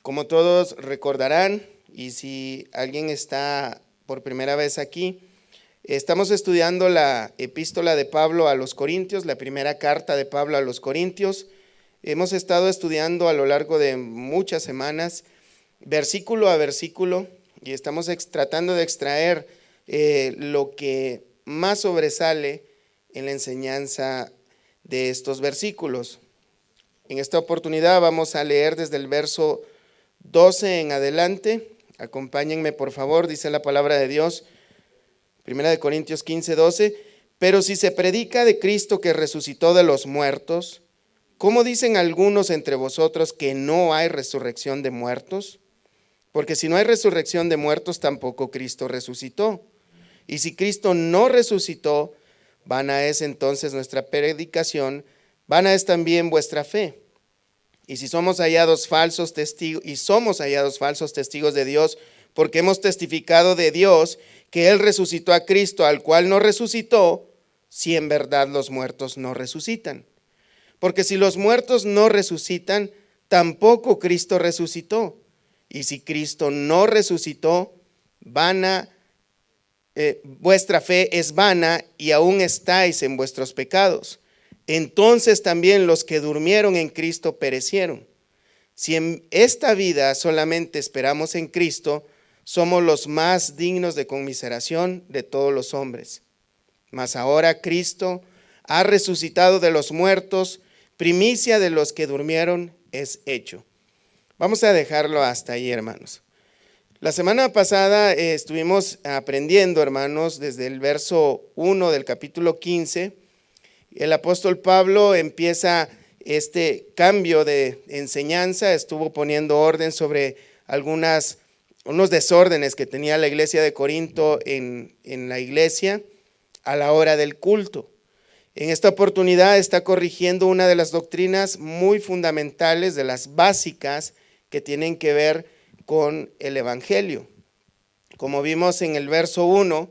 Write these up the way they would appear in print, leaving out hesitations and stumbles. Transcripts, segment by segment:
Como todos recordarán, y si alguien está por primera vez aquí, estamos estudiando la epístola de Pablo a los Corintios, la primera carta de Pablo a los Corintios. Hemos estado estudiando a lo largo de muchas semanas, versículo a versículo, y estamos tratando de extraer lo que más sobresale en la enseñanza de estos versículos. En esta oportunidad vamos a leer desde el verso 12 en adelante. Acompáñenme por favor, dice la palabra de Dios, 1 Corintios 15, 12. Pero si se predica de Cristo que resucitó de los muertos, ¿cómo dicen algunos entre vosotros que no hay resurrección de muertos? Porque si no hay resurrección de muertos, tampoco Cristo resucitó. Y si Cristo no resucitó, vana es entonces nuestra predicación, vana es también vuestra fe. Y si somos hallados falsos testigos, de Dios, porque hemos testificado de Dios que Él resucitó a Cristo, al cual no resucitó, si en verdad los muertos no resucitan. Porque si los muertos no resucitan, tampoco Cristo resucitó. Y si Cristo no resucitó, vuestra fe es vana y aún estáis en vuestros pecados. Entonces también los que durmieron en Cristo perecieron. Si en esta vida solamente esperamos en Cristo, somos los más dignos de conmiseración de todos los hombres. Mas ahora Cristo ha resucitado de los muertos, primicia de los que durmieron es hecho. Vamos a dejarlo hasta ahí, hermanos. La semana pasada estuvimos aprendiendo, hermanos, desde el verso 1 del capítulo 15, el apóstol Pablo empieza este cambio de enseñanza, estuvo poniendo orden sobre unos desórdenes que tenía la iglesia de Corinto en la iglesia a la hora del culto. En esta oportunidad está corrigiendo una de las doctrinas muy fundamentales, de las básicas que tienen que ver con el evangelio. Como vimos en el verso 1,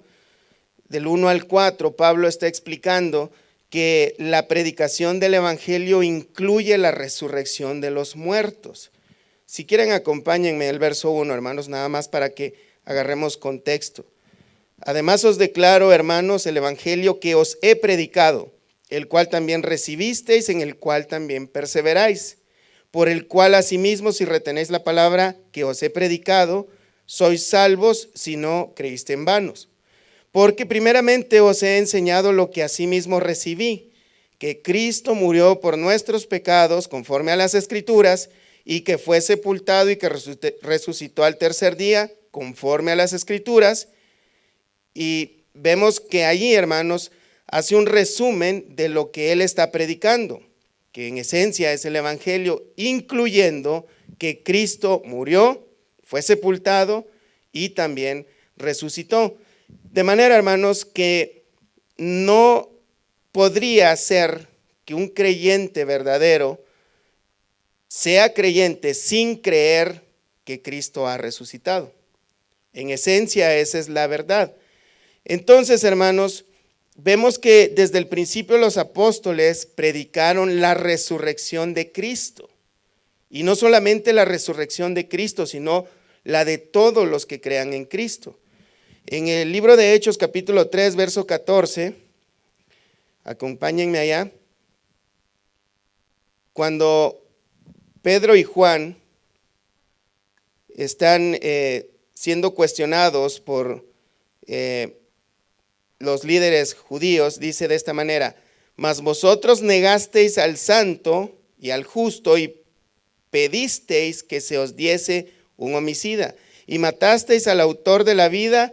del 1 al 4, Pablo está explicando que la predicación del evangelio incluye la resurrección de los muertos. Si quieren, acompáñenme el verso 1, hermanos, nada más para que agarremos contexto. Además os declaro, hermanos, el evangelio que os he predicado, el cual también recibisteis, en el cual también perseveráis, por el cual asimismo, si retenéis la palabra que os he predicado, sois salvos si no creíste en vanos. Porque primeramente os he enseñado lo que asimismo recibí, que Cristo murió por nuestros pecados conforme a las Escrituras, y que fue sepultado y que resucitó al tercer día conforme a las Escrituras. Y vemos que allí, hermanos, hace un resumen de lo que él está predicando, que en esencia es el evangelio, incluyendo que Cristo murió, fue sepultado y también resucitó. De manera, hermanos, que no podría ser que un creyente verdadero sea creyente sin creer que Cristo ha resucitado. En esencia, esa es la verdad. Entonces, hermanos, vemos que desde el principio los apóstoles predicaron la resurrección de Cristo. Y no solamente la resurrección de Cristo, sino la de todos los que crean en Cristo. En el libro de Hechos, capítulo 3, verso 14, acompáñenme allá, cuando Pedro y Juan están siendo cuestionados por los líderes judíos, dice de esta manera: mas vosotros negasteis al santo y al justo y pedisteis que se os diese un homicida y matasteis al autor de la vida,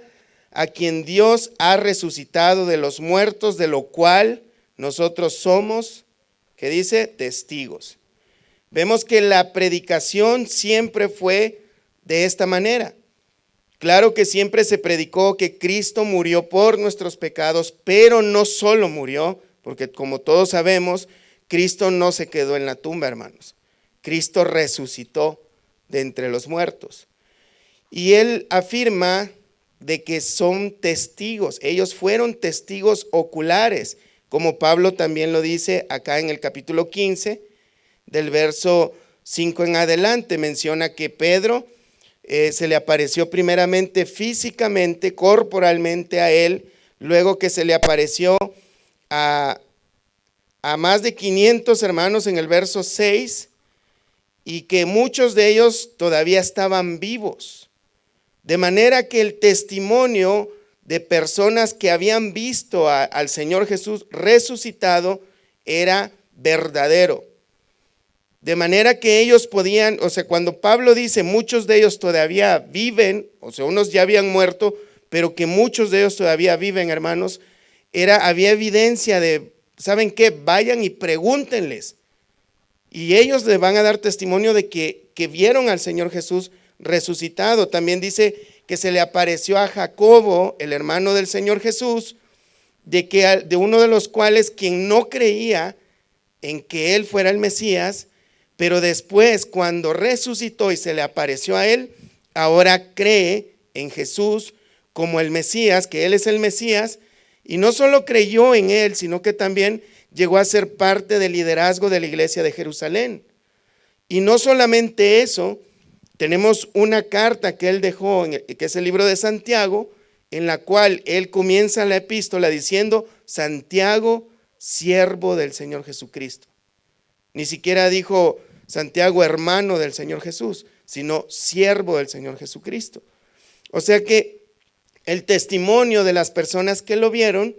a quien Dios ha resucitado de los muertos, de lo cual nosotros somos, ¿qué dice? Testigos. Vemos que la predicación siempre fue de esta manera. Claro que siempre se predicó que Cristo murió por nuestros pecados, pero no solo murió, porque como todos sabemos, Cristo no se quedó en la tumba, hermanos. Cristo resucitó de entre los muertos. Y él afirma de que son testigos, ellos fueron testigos oculares, como Pablo también lo dice acá en el capítulo 15, del verso 5 en adelante menciona que Pedro se le apareció primeramente físicamente, corporalmente a él, luego que se le apareció a más de 500 hermanos en el verso 6, y que muchos de ellos todavía estaban vivos. De manera que el testimonio de personas que habían visto al Señor Jesús resucitado era verdadero. De manera que ellos podían, o sea, cuando Pablo dice muchos de ellos todavía viven, o sea, unos ya habían muerto, pero que muchos de ellos todavía viven, hermanos, había evidencia de, ¿saben qué? Vayan y pregúntenles. Y ellos le van a dar testimonio de que vieron al Señor Jesús resucitado. También dice que se le apareció a Jacobo, el hermano del Señor Jesús, de uno de los cuales quien no creía en que él fuera el Mesías, pero después cuando resucitó y se le apareció a él, ahora cree en Jesús como el Mesías, que él es el Mesías, y no solo creyó en él, sino que también llegó a ser parte del liderazgo de la iglesia de Jerusalén. Y no solamente eso, tenemos una carta que él dejó, que es el libro de Santiago, en la cual él comienza la epístola diciendo: Santiago, siervo del Señor Jesucristo. Ni siquiera dijo Santiago, hermano del Señor Jesús, sino siervo del Señor Jesucristo. O sea que el testimonio de las personas que lo vieron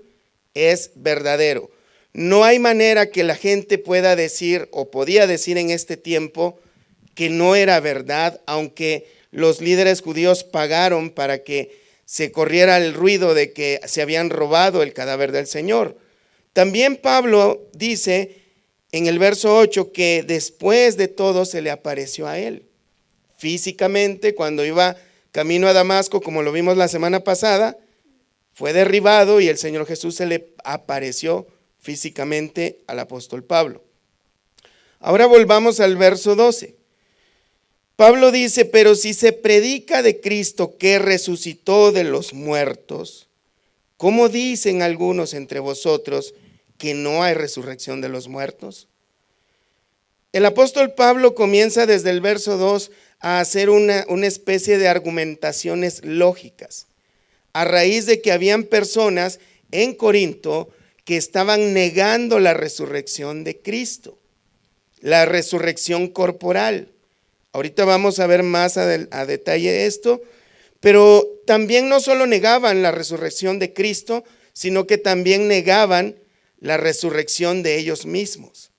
es verdadero. No hay manera que la gente pueda decir, o podía decir en este tiempo, que no era verdad, aunque los líderes judíos pagaron para que se corriera el ruido de que se habían robado el cadáver del Señor. También Pablo dice en el verso 8 que después de todo se le apareció a él. Físicamente, cuando iba camino a Damasco, como lo vimos la semana pasada, fue derribado y el Señor Jesús se le apareció físicamente al apóstol Pablo. Ahora volvamos al verso 12. Pablo dice: pero si se predica de Cristo que resucitó de los muertos, ¿cómo dicen algunos entre vosotros que no hay resurrección de los muertos? El apóstol Pablo comienza desde el verso 2 a hacer una especie de argumentaciones lógicas, a raíz de que habían personas en Corinto que estaban negando la resurrección de Cristo, la resurrección corporal. Ahorita vamos a ver más a detalle esto, pero también no solo negaban la resurrección de Cristo, sino que también negaban la resurrección de ellos mismos.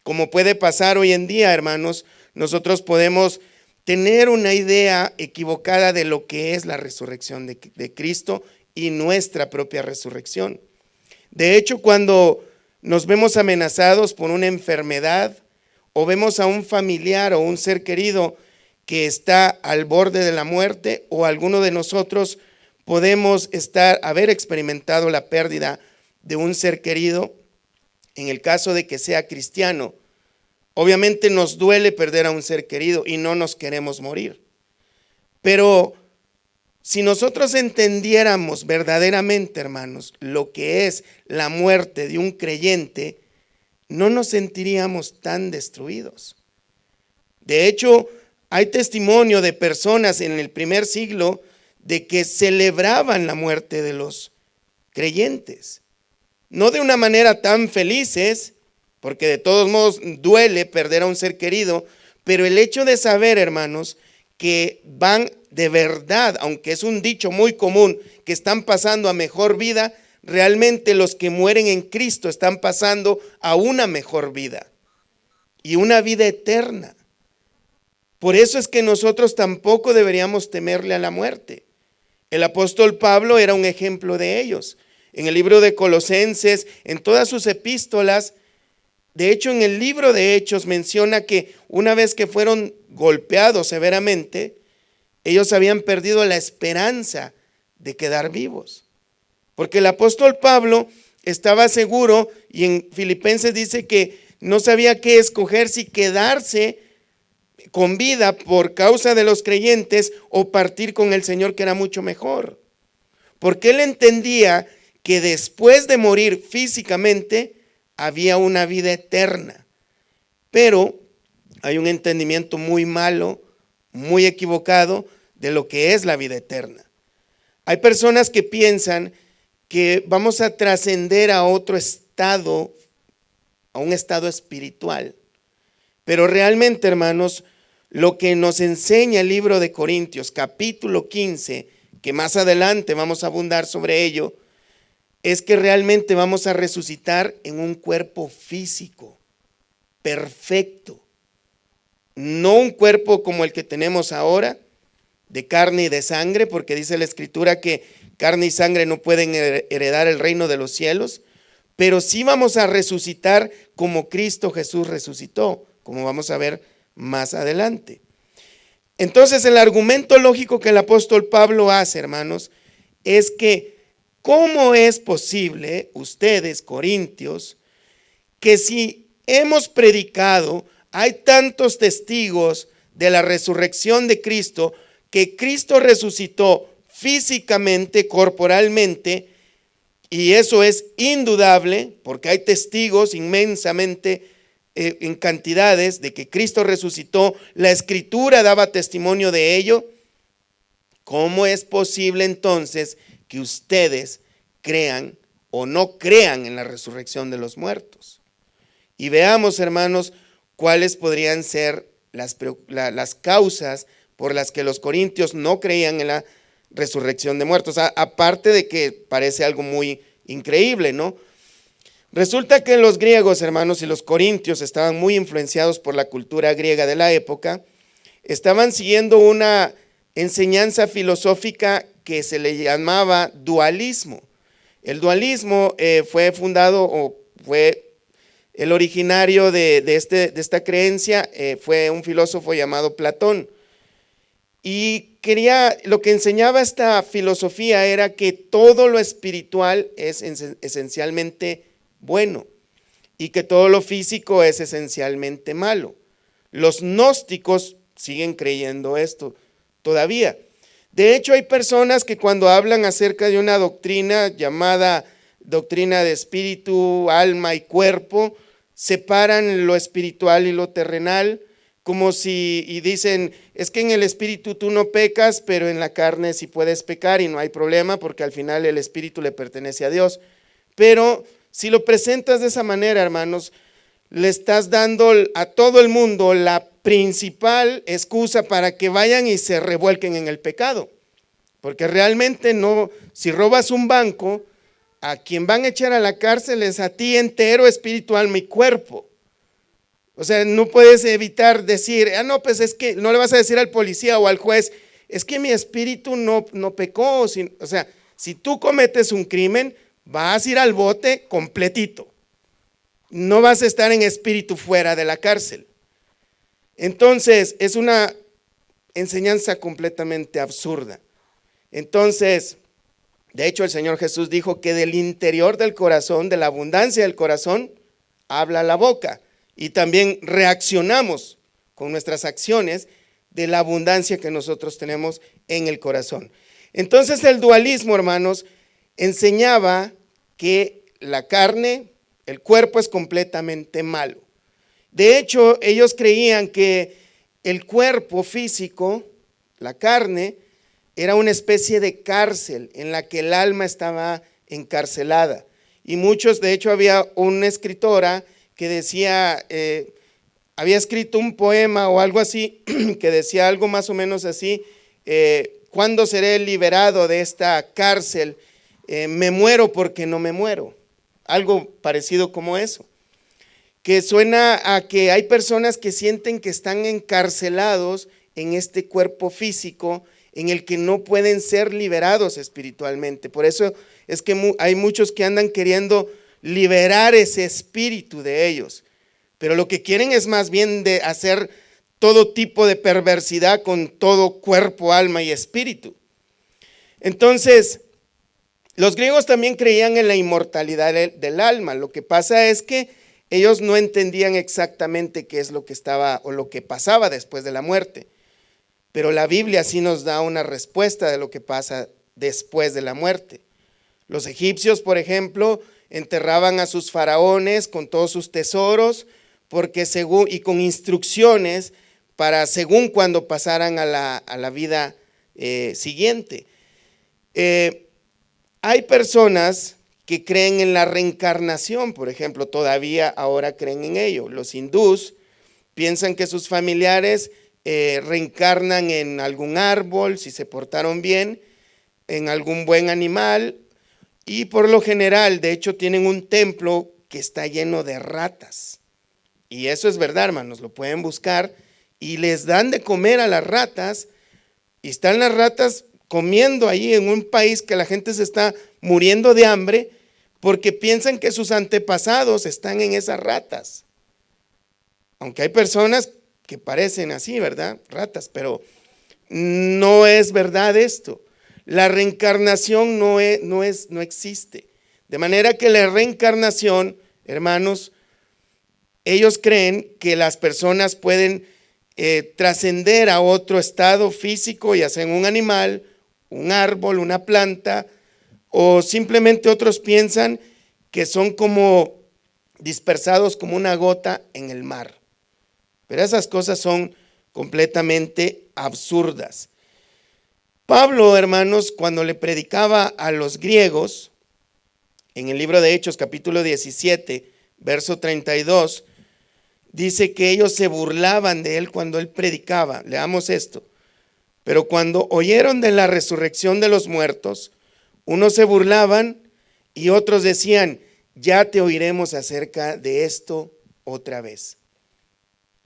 Como puede pasar hoy en día, hermanos, nosotros podemos tener una idea equivocada de lo que es la resurrección de Cristo y nuestra propia resurrección. De hecho, cuando nos vemos amenazados por una enfermedad, o vemos a un familiar o un ser querido que está al borde de la muerte, o alguno de nosotros podemos haber experimentado la pérdida de un ser querido, en el caso de que sea cristiano, obviamente nos duele perder a un ser querido y no nos queremos morir. Pero si nosotros entendiéramos verdaderamente, hermanos, lo que es la muerte de un creyente, no nos sentiríamos tan destruidos. De hecho, hay testimonio de personas en el primer siglo de que celebraban la muerte de los creyentes. No de una manera tan felices, porque de todos modos duele perder a un ser querido, pero el hecho de saber, hermanos, que van de verdad, aunque es un dicho muy común, que están pasando a mejor vida, realmente los que mueren en Cristo están pasando a una mejor vida y una vida eterna. Por eso es que nosotros tampoco deberíamos temerle a la muerte. El apóstol Pablo era un ejemplo de ellos. En el libro de Colosenses, en todas sus epístolas, de hecho en el libro de Hechos menciona que una vez que fueron golpeados severamente, ellos habían perdido la esperanza de quedar vivos. Porque el apóstol Pablo estaba seguro, y en Filipenses dice que no sabía qué escoger, si quedarse con vida por causa de los creyentes o partir con el Señor, que era mucho mejor. Porque él entendía que después de morir físicamente había una vida eterna. Pero hay un entendimiento muy malo, muy equivocado de lo que es la vida eterna. Hay personas que piensan que vamos a trascender a otro estado, a un estado espiritual. Pero realmente, hermanos, lo que nos enseña el libro de Corintios, capítulo 15, que más adelante vamos a abundar sobre ello, es que realmente vamos a resucitar en un cuerpo físico, perfecto. No un cuerpo como el que tenemos ahora, de carne y de sangre, porque dice la Escritura que carne y sangre no pueden heredar el reino de los cielos, pero sí vamos a resucitar como Cristo Jesús resucitó, como vamos a ver más adelante. Entonces, el argumento lógico que el apóstol Pablo hace, hermanos, es que ¿cómo es posible, ustedes, corintios, que si hemos predicado, hay tantos testigos de la resurrección de Cristo, que Cristo resucitó físicamente, corporalmente, y eso es indudable, porque hay testigos inmensamente en cantidades de que Cristo resucitó, la Escritura daba testimonio de ello? ¿Cómo es posible entonces que ustedes crean o no crean en la resurrección de los muertos? Y veamos, hermanos, cuáles podrían ser las causas por las que los corintios no creían en la resurrección de muertos, aparte de que parece algo muy increíble, ¿no? Resulta que los griegos, hermanos, y los corintios estaban muy influenciados por la cultura griega de la época, estaban siguiendo una enseñanza filosófica que se le llamaba dualismo. El dualismo fue fundado o fue el originario de esta creencia, fue un filósofo llamado Platón. Y lo que enseñaba esta filosofía era que todo lo espiritual es esencialmente bueno y que todo lo físico es esencialmente malo. Los gnósticos siguen creyendo esto todavía. De hecho, hay personas que cuando hablan acerca de una doctrina llamada doctrina de espíritu, alma y cuerpo, separan lo espiritual y lo terrenal, como y dicen, es que en el espíritu tú no pecas, pero en la carne sí puedes pecar y no hay problema porque al final el espíritu le pertenece a Dios. Pero si lo presentas de esa manera, hermanos, le estás dando a todo el mundo la principal excusa para que vayan y se revuelquen en el pecado. Porque realmente no, si robas un banco, a quien van a echar a la cárcel es a ti entero, espíritu, alma y cuerpo. O sea, no puedes evitar decir, no, pues es que no le vas a decir al policía o al juez, es que mi espíritu no pecó. O sea, si tú cometes un crimen, vas a ir al bote completito. No vas a estar en espíritu fuera de la cárcel. Entonces, es una enseñanza completamente absurda. Entonces, de hecho, el Señor Jesús dijo que del interior del corazón, de la abundancia del corazón, habla la boca. Y también reaccionamos con nuestras acciones de la abundancia que nosotros tenemos en el corazón. Entonces el dualismo, hermanos, enseñaba que la carne, el cuerpo es completamente malo. De hecho, ellos creían que el cuerpo físico, la carne, era una especie de cárcel en la que el alma estaba encarcelada. Y muchos, de hecho, había una escritora que decía, había escrito un poema o algo así, que decía algo más o menos así, ¿cuándo seré liberado de esta cárcel? Me muero porque no me muero. Algo parecido como eso. Que suena a que hay personas que sienten que están encarcelados en este cuerpo físico en el que no pueden ser liberados espiritualmente. Por eso es que hay muchos que andan queriendo liberar ese espíritu de ellos, pero lo que quieren es más bien de hacer todo tipo de perversidad con todo cuerpo, alma y espíritu. Entonces, los griegos también creían en la inmortalidad del alma. Lo que pasa es que ellos no entendían exactamente qué es lo que estaba o lo que pasaba después de la muerte, pero la Biblia sí nos da una respuesta de lo que pasa después de la muerte. Los egipcios, por ejemplo, enterraban a sus faraones con todos sus tesoros porque según, y con instrucciones para según cuando pasaran a la vida siguiente. Hay personas que creen en la reencarnación, por ejemplo, todavía ahora creen en ello. Los hindús piensan que sus familiares reencarnan en algún árbol, si se portaron bien, en algún buen animal, y por lo general, de hecho, tienen un templo que está lleno de ratas. Y eso es verdad, hermanos, lo pueden buscar, y les dan de comer a las ratas, y están las ratas comiendo ahí en un país que la gente se está muriendo de hambre, porque piensan que sus antepasados están en esas ratas. Aunque hay personas que parecen así, ¿verdad? Ratas, pero no es verdad esto. La reencarnación no existe. De manera que la reencarnación, hermanos, ellos creen que las personas pueden trascender a otro estado físico, ya sea en un animal, un árbol, una planta, o simplemente otros piensan que son como dispersados como una gota en el mar. Pero esas cosas son completamente absurdas. Pablo, hermanos, cuando le predicaba a los griegos, en el libro de Hechos, capítulo 17, verso 32, dice que ellos se burlaban de él cuando él predicaba. Leamos esto. Pero cuando oyeron de la resurrección de los muertos, unos se burlaban y otros decían, ya te oiremos acerca de esto otra vez.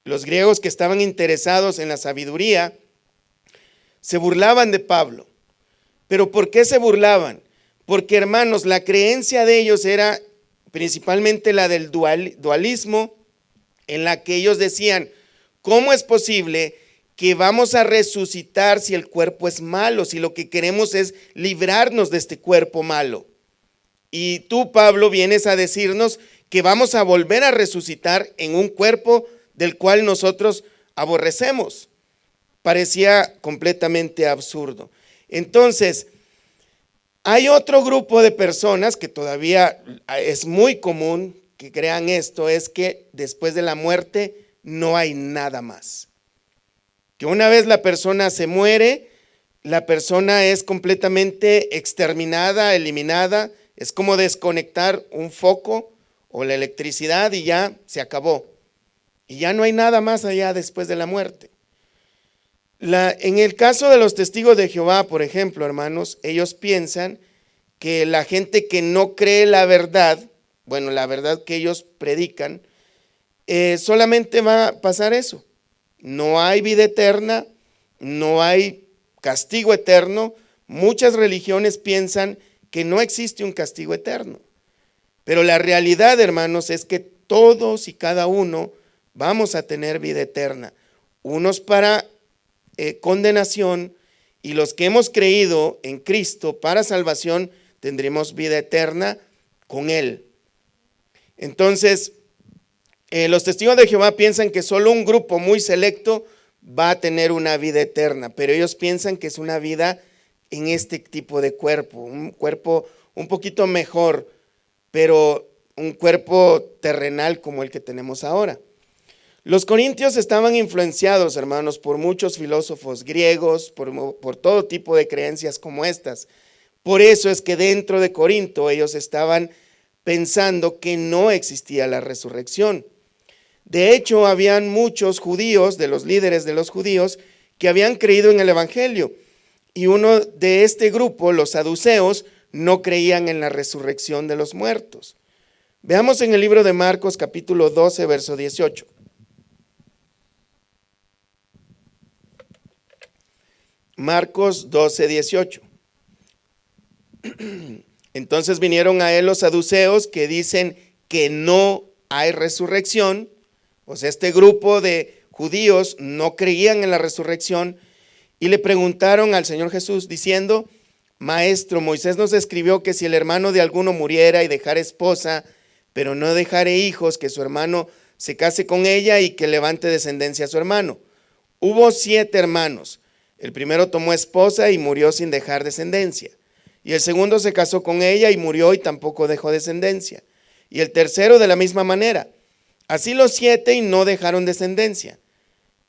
Los griegos que estaban interesados en la sabiduría se burlaban de Pablo. ¿Pero por qué se burlaban? Porque, hermanos, la creencia de ellos era principalmente la del dualismo, en la que ellos decían, ¿cómo es posible que vamos a resucitar si el cuerpo es malo, si lo que queremos es librarnos de este cuerpo malo? Y tú, Pablo, vienes a decirnos que vamos a volver a resucitar en un cuerpo del cual nosotros aborrecemos. Parecía completamente absurdo. Entonces, hay otro grupo de personas que todavía es muy común que crean esto, es que después de la muerte no hay nada más. Que una vez la persona se muere, la persona es completamente exterminada, eliminada, es como desconectar un foco o la electricidad y ya se acabó. Y ya no hay nada más allá después de la muerte. En el caso de los testigos de Jehová, por ejemplo, hermanos, ellos piensan que la gente que no cree la verdad, bueno, la verdad que ellos predican, solamente va a pasar eso. No hay vida eterna, no hay castigo eterno. Muchas religiones piensan que no existe un castigo eterno. Pero la realidad, hermanos, es que todos y cada uno vamos a tener vida eterna. Unos para condenación y los que hemos creído en Cristo para salvación tendremos vida eterna con Él. Entonces, los testigos de Jehová piensan que solo un grupo muy selecto va a tener una vida eterna, pero ellos piensan que es una vida en este tipo de cuerpo, un cuerpo un poquito mejor, pero un cuerpo terrenal como el que tenemos ahora. Los corintios estaban influenciados, hermanos, por muchos filósofos griegos, por todo tipo de creencias como estas. Por eso es que dentro de Corinto ellos estaban pensando que no existía la resurrección. De hecho, habían muchos judíos, de los líderes de los judíos, que habían creído en el evangelio. Y uno de este grupo, los saduceos, no creían en la resurrección de los muertos. Veamos en el libro de Marcos, capítulo 12, verso 18. Marcos 12, 18. Entonces vinieron a él los saduceos que dicen que no hay resurrección. O sea, este grupo de judíos no creían en la resurrección y le preguntaron al Señor Jesús diciendo, Maestro, Moisés nos escribió que si el hermano de alguno muriera y dejara esposa, pero no dejare hijos, que su hermano se case con ella y que levante descendencia a su hermano. Hubo 7 hermanos. El primero tomó esposa y murió sin dejar descendencia. Y el segundo se casó con ella y murió y tampoco dejó descendencia. Y el tercero de la misma manera. Así los 7 y no dejaron descendencia.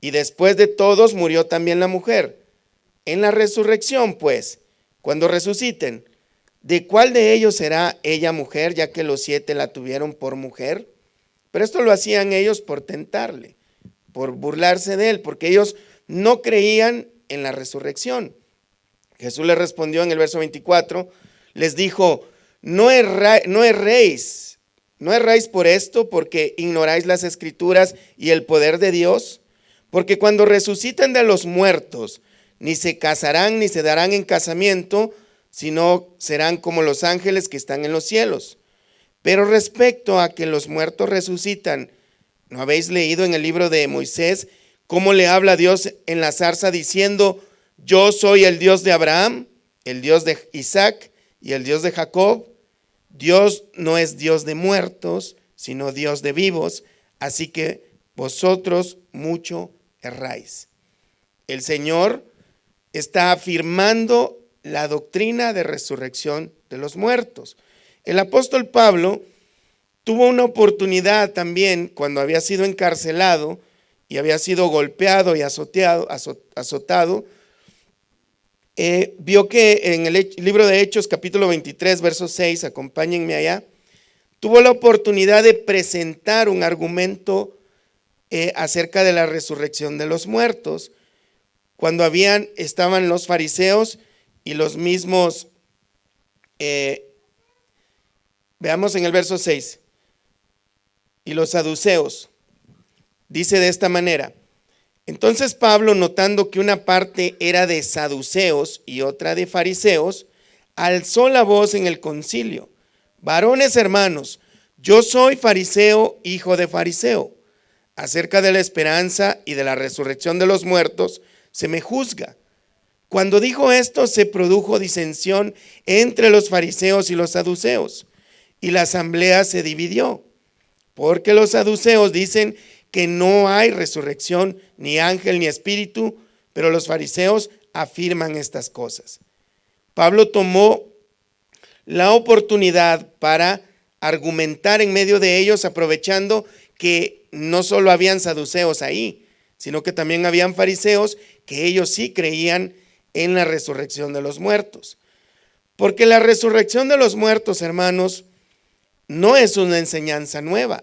Y después de todos murió también la mujer. En la resurrección, pues, cuando resuciten, ¿de cuál de ellos será ella mujer, ya que los 7 la tuvieron por mujer? Pero esto lo hacían ellos por tentarle, por burlarse de él, porque ellos no creían en la resurrección. Jesús les respondió en el verso 24, les dijo, no erréis por esto, porque ignoráis las Escrituras y el poder de Dios, porque cuando resuciten de los muertos, ni se casarán ni se darán en casamiento, sino serán como los ángeles que están en los cielos. Pero respecto a que los muertos resucitan, ¿no habéis leído en el libro de Moisés cómo le habla Dios en la zarza diciendo, yo soy el Dios de Abraham, el Dios de Isaac y el Dios de Jacob? Dios no es Dios de muertos, sino Dios de vivos, así que vosotros mucho erráis. El Señor está afirmando la doctrina de resurrección de los muertos. El apóstol Pablo tuvo una oportunidad también cuando había sido encarcelado y había sido golpeado y azotado. Vio que en el libro de Hechos, capítulo 23, verso 6, acompáñenme allá, tuvo la oportunidad de presentar un argumento acerca de la resurrección de los muertos, cuando estaban los fariseos y los mismos, veamos en el verso 6, y los saduceos. Dice de esta manera, entonces Pablo, notando que una parte era de saduceos y otra de fariseos, alzó la voz en el concilio, varones hermanos, yo soy fariseo, hijo de fariseo. Acerca de la esperanza y de la resurrección de los muertos, se me juzga. Cuando dijo esto, se produjo disensión entre los fariseos y los saduceos, y la asamblea se dividió, porque los saduceos dicen que no hay resurrección, ni ángel, ni espíritu, pero los fariseos afirman estas cosas. Pablo tomó la oportunidad para argumentar en medio de ellos, aprovechando que no solo habían saduceos ahí, sino que también habían fariseos que ellos sí creían en la resurrección de los muertos. Porque la resurrección de los muertos, hermanos, no es una enseñanza nueva.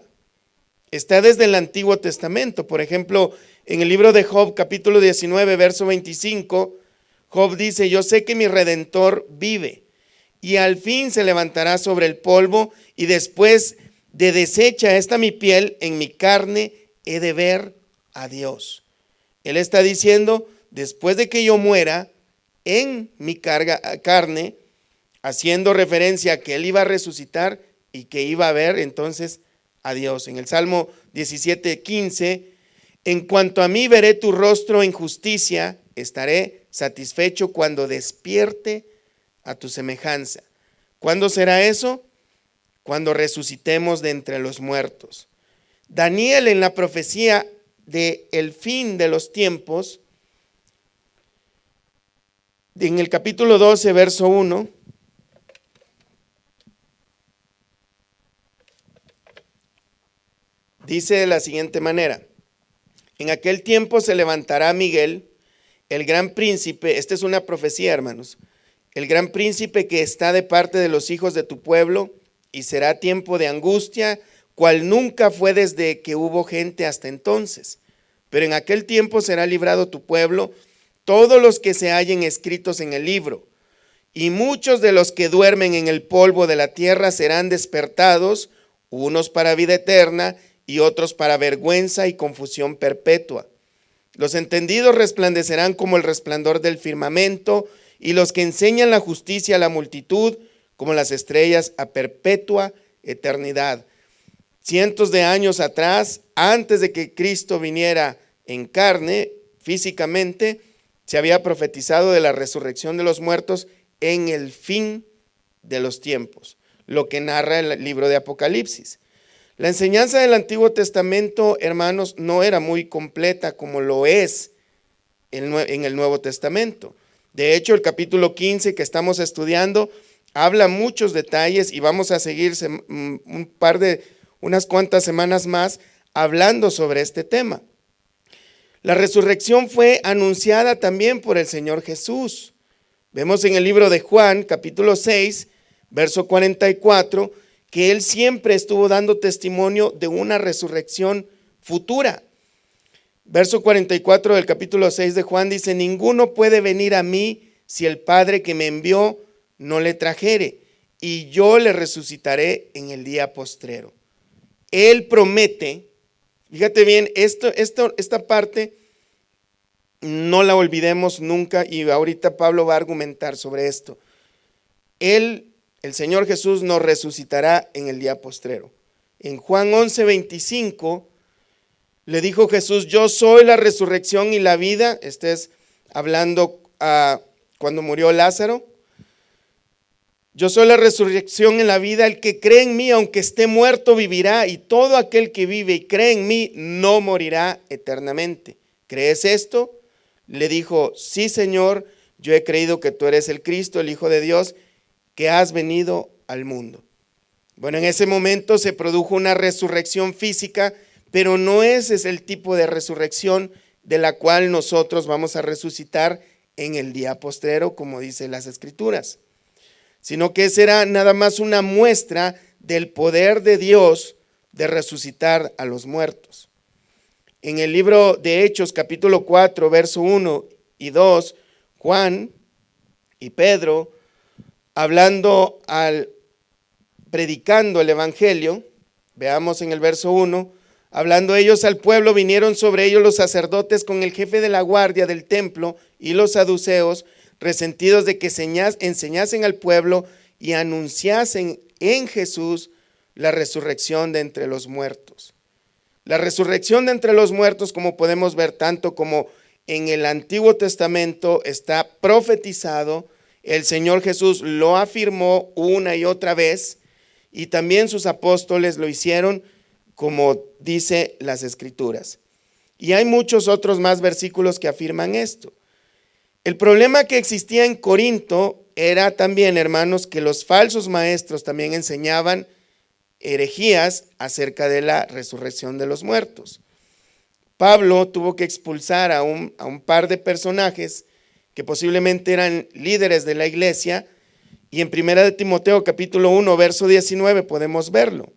Está desde el Antiguo Testamento. Por ejemplo, en el libro de Job, capítulo 19, verso 25, Job dice, yo sé que mi Redentor vive y al fin se levantará sobre el polvo y después de deshecha esta mi piel, en mi carne he de ver a Dios. Él está diciendo, después de que yo muera, en mi carne, haciendo referencia a que él iba a resucitar y que iba a ver entonces a Dios. En el Salmo 17:15, en cuanto a mí veré tu rostro en justicia, estaré satisfecho cuando despierte a tu semejanza. ¿Cuándo será eso? Cuando resucitemos de entre los muertos. Daniel, en la profecía de el fin de los tiempos, en el capítulo 12, verso 1, dice de la siguiente manera, en aquel tiempo se levantará Miguel, el gran príncipe, esta es una profecía, hermanos, el gran príncipe que está de parte de los hijos de tu pueblo, y será tiempo de angustia, cual nunca fue desde que hubo gente hasta entonces. Pero en aquel tiempo será librado tu pueblo, todos los que se hallen escritos en el libro, y muchos de los que duermen en el polvo de la tierra serán despertados, unos para vida eterna y otros para vergüenza y confusión perpetua. Los entendidos resplandecerán como el resplandor del firmamento, y los que enseñan la justicia a la multitud como las estrellas a perpetua eternidad. Cientos de años atrás, antes de que Cristo viniera en carne, físicamente, se había profetizado de la resurrección de los muertos en el fin de los tiempos, lo que narra el libro de Apocalipsis. La enseñanza del Antiguo Testamento, hermanos, no era muy completa como lo es en el Nuevo Testamento. De hecho, el capítulo 15 que estamos estudiando habla muchos detalles y vamos a seguir unas cuantas semanas más hablando sobre este tema. La resurrección fue anunciada también por el Señor Jesús. Vemos en el libro de Juan, capítulo 6, verso 44, que Él siempre estuvo dando testimonio de una resurrección futura. Verso 44 del capítulo 6 de Juan dice: ninguno puede venir a mí si el Padre que me envió no le trajere, y yo le resucitaré en el día postrero. Él promete, fíjate bien, esta parte no la olvidemos nunca, y ahorita Pablo va a argumentar sobre esto. El Señor Jesús nos resucitará en el día postrero. En Juan 11:25 le dijo Jesús: yo soy la resurrección y la vida. Este es hablando cuando murió Lázaro. Yo soy la resurrección y la vida, el que cree en mí, aunque esté muerto, vivirá, y todo aquel que vive y cree en mí no morirá eternamente. ¿Crees esto? Le dijo: sí, Señor, yo he creído que tú eres el Cristo, el Hijo de Dios, que has venido al mundo. Bueno, en ese momento se produjo una resurrección física, pero no ese es el tipo de resurrección de la cual nosotros vamos a resucitar en el día postrero, como dicen las Escrituras, sino que será nada más una muestra del poder de Dios de resucitar a los muertos. En el libro de Hechos, capítulo 4, verso 1 y 2, Juan y Pedro, predicando el evangelio, veamos en el verso 1, hablando ellos al pueblo, vinieron sobre ellos los sacerdotes con el jefe de la guardia del templo y los saduceos, resentidos de que enseñasen al pueblo y anunciasen en Jesús la resurrección de entre los muertos. La resurrección de entre los muertos, como podemos ver, tanto como en el Antiguo Testamento está profetizado, el Señor Jesús lo afirmó una y otra vez, y también sus apóstoles lo hicieron, como dice las Escrituras. Y hay muchos otros más versículos que afirman esto. El problema que existía en Corinto era también, hermanos, que los falsos maestros también enseñaban herejías acerca de la resurrección de los muertos. Pablo tuvo que expulsar a un par de personajes que posiblemente eran líderes de la iglesia, y en 1 de Timoteo capítulo 1 verso 19 podemos verlo.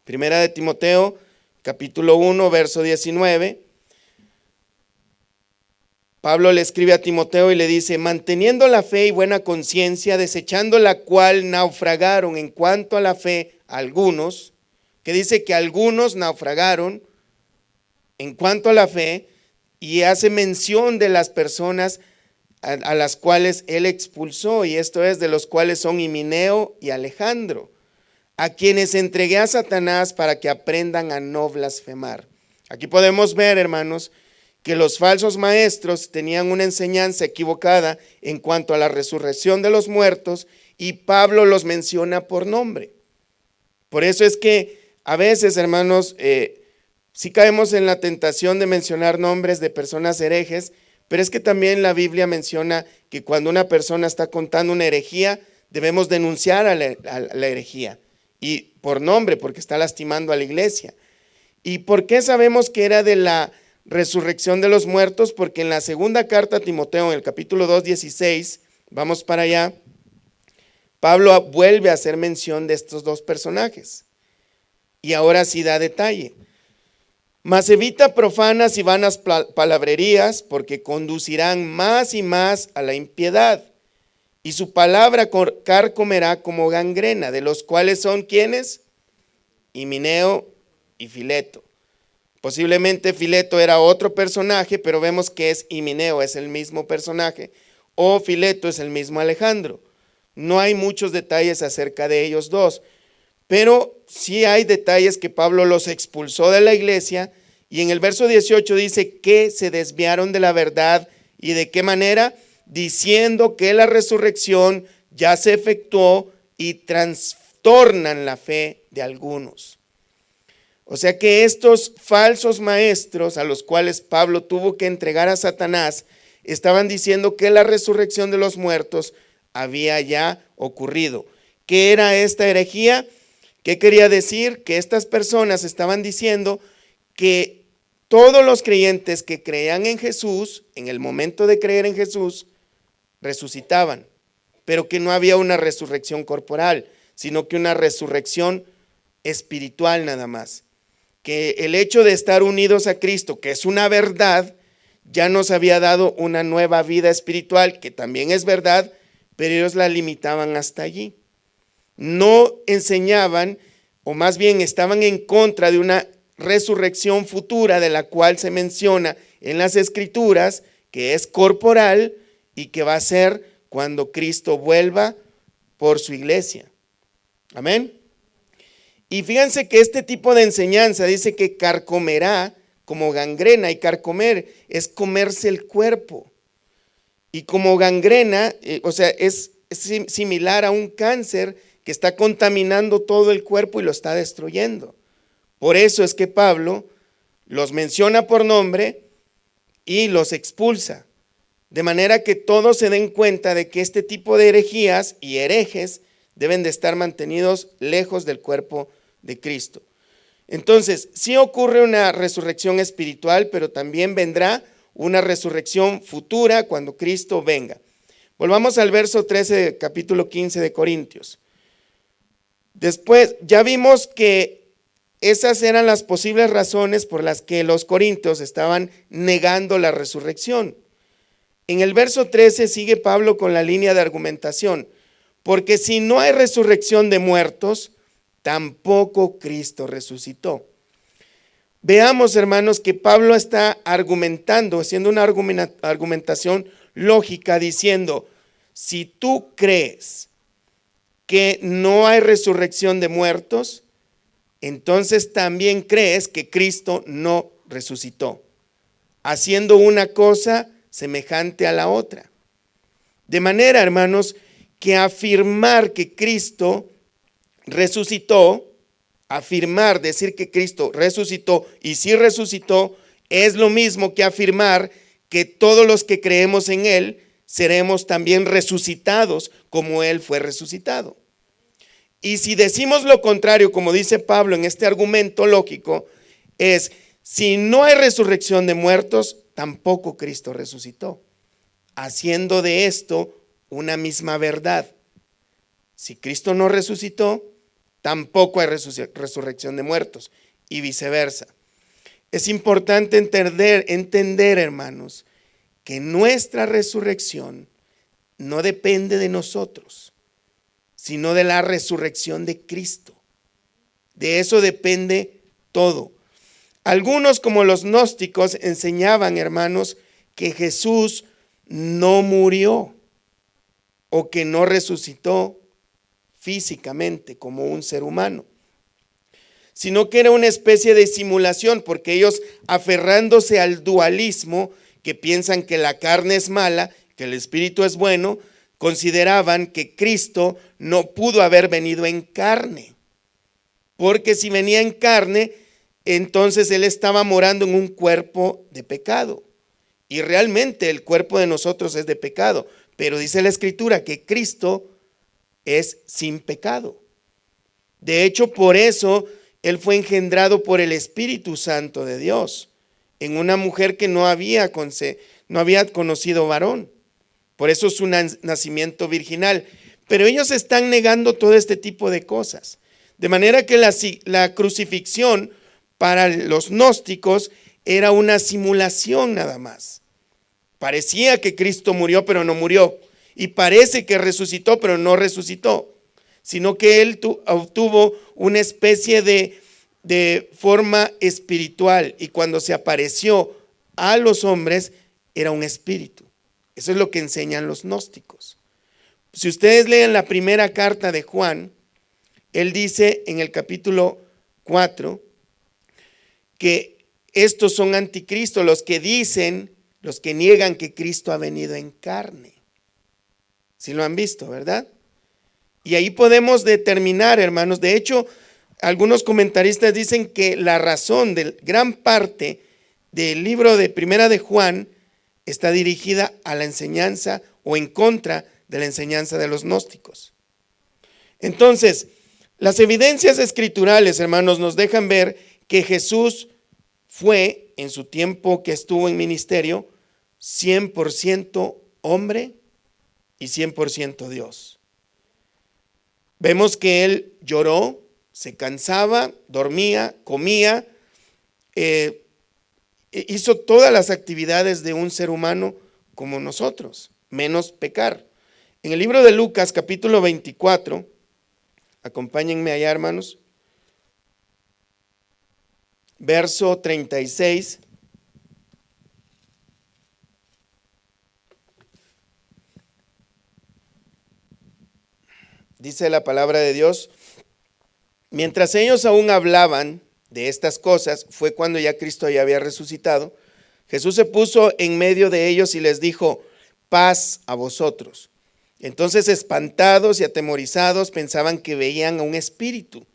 1 de Timoteo capítulo 1 verso 19, Pablo le escribe a Timoteo y le dice: manteniendo la fe y buena conciencia, desechando la cual naufragaron en cuanto a la fe algunos, que dice que algunos naufragaron en cuanto a la fe, y hace mención de las personas a las cuales él expulsó, y esto es, de los cuales son Himeneo y Alejandro, a quienes entregué a Satanás para que aprendan a no blasfemar. Aquí podemos ver, hermanos, que los falsos maestros tenían una enseñanza equivocada en cuanto a la resurrección de los muertos, y Pablo los menciona por nombre. Por eso es que a veces, hermanos, sí caemos en la tentación de mencionar nombres de personas herejes, pero es que también la Biblia menciona que cuando una persona está contando una herejía, debemos denunciar a la herejía, y por nombre, porque está lastimando a la iglesia. ¿Y por qué sabemos que era de la resurrección de los muertos? Porque en la segunda carta a Timoteo, en el capítulo 2:16, vamos para allá, Pablo vuelve a hacer mención de estos dos personajes, y ahora sí da detalle. Mas evita profanas y vanas palabrerías, porque conducirán más y más a la impiedad, y su palabra carcomerá como gangrena, de los cuales son ¿quiénes? Himeneo y Fileto. Posiblemente Fileto era otro personaje, pero vemos que es Himeneo, es el mismo personaje, o Fileto es el mismo Alejandro. No hay muchos detalles acerca de ellos dos, pero sí hay detalles que Pablo los expulsó de la iglesia, y en el verso 18 dice que se desviaron de la verdad. ¿Y de qué manera? Diciendo que la resurrección ya se efectuó, y trastornan la fe de algunos. O sea que estos falsos maestros a los cuales Pablo tuvo que entregar a Satanás estaban diciendo que la resurrección de los muertos había ya ocurrido. ¿Qué era esta herejía? ¿Qué quería decir? Que estas personas estaban diciendo que todos los creyentes que creían en Jesús, en el momento de creer en Jesús, resucitaban, pero que no había una resurrección corporal, sino que una resurrección espiritual nada más. Que el hecho de estar unidos a Cristo, que es una verdad, ya nos había dado una nueva vida espiritual, que también es verdad, pero ellos la limitaban hasta allí. No enseñaban, o más bien estaban en contra de una resurrección futura de la cual se menciona en las Escrituras, que es corporal y que va a ser cuando Cristo vuelva por su iglesia. Amén. Y fíjense que este tipo de enseñanza dice que carcomerá como gangrena, y carcomer es comerse el cuerpo. Y como gangrena, o sea, es similar a un cáncer que está contaminando todo el cuerpo y lo está destruyendo. Por eso es que Pablo los menciona por nombre y los expulsa. De manera que todos se den cuenta de que este tipo de herejías y herejes deben de estar mantenidos lejos del cuerpo de Cristo. Entonces, sí ocurre una resurrección espiritual, pero también vendrá una resurrección futura cuando Cristo venga. Volvamos al verso 13, capítulo 15 de Corintios. Después, ya vimos que esas eran las posibles razones por las que los corintios estaban negando la resurrección. En el verso 13 sigue Pablo con la línea de argumentación, porque si no hay resurrección de muertos, tampoco Cristo resucitó. Veamos, hermanos, que Pablo está argumentando, haciendo una argumentación lógica, diciendo, si tú crees que no hay resurrección de muertos, entonces también crees que Cristo no resucitó, haciendo una cosa semejante a la otra. De manera, hermanos, que afirmar que Cristo resucitó, afirmar, decir que Cristo resucitó y sí resucitó, es lo mismo que afirmar que todos los que creemos en Él seremos también resucitados como Él fue resucitado. Y si decimos lo contrario, como dice Pablo en este argumento lógico, es, si no hay resurrección de muertos, tampoco Cristo resucitó, haciendo de esto una misma verdad. Si Cristo no resucitó, tampoco hay resurrección de muertos, y viceversa. Es importante entender, hermanos, que nuestra resurrección no depende de nosotros, sino de la resurrección de Cristo. De eso depende todo. Algunos, como los gnósticos, enseñaban, hermanos, que Jesús no murió o que no resucitó físicamente como un ser humano, sino que era una especie de simulación, porque ellos, aferrándose al dualismo, que piensan que la carne es mala, que el espíritu es bueno, consideraban que Cristo no pudo haber venido en carne, porque si venía en carne, entonces Él estaba morando en un cuerpo de pecado, y realmente el cuerpo de nosotros es de pecado, pero dice la Escritura que Cristo es sin pecado. De hecho, por eso Él fue engendrado por el Espíritu Santo de Dios en una mujer que no había conocido varón. Por eso es un nacimiento virginal. Pero ellos están negando todo este tipo de cosas. De manera que la crucifixión para los gnósticos era una simulación nada más. Parecía que Cristo murió, pero no murió. Y parece que resucitó, pero no resucitó. Sino que Él obtuvo una especie de forma espiritual. Y cuando se apareció a los hombres, era un espíritu. Eso es lo que enseñan los gnósticos. Si ustedes leen la primera carta de Juan, él dice en el capítulo 4 que estos son anticristos, los que dicen, los que niegan que Cristo ha venido en carne. Si lo han visto, ¿verdad? Y ahí podemos determinar, hermanos, de hecho, algunos comentaristas dicen que la razón de gran parte del libro de Primera de Juan está dirigida a la enseñanza o en contra de la enseñanza de los gnósticos. Entonces, Las evidencias escriturales, hermanos, nos dejan ver que Jesús fue, en su tiempo que estuvo en ministerio, 100% hombre y 100% Dios. Vemos que Él lloró, se cansaba, dormía, comía, hizo todas las actividades de un ser humano como nosotros, menos pecar. En el libro de Lucas, capítulo 24, acompáñenme allá, hermanos, verso 36. Dice la palabra de Dios: mientras ellos aún hablaban de estas cosas, fue cuando ya Cristo ya había resucitado. Jesús se puso en medio de ellos y les dijo: paz a vosotros. Entonces, espantados y atemorizados, pensaban que veían a un espíritu.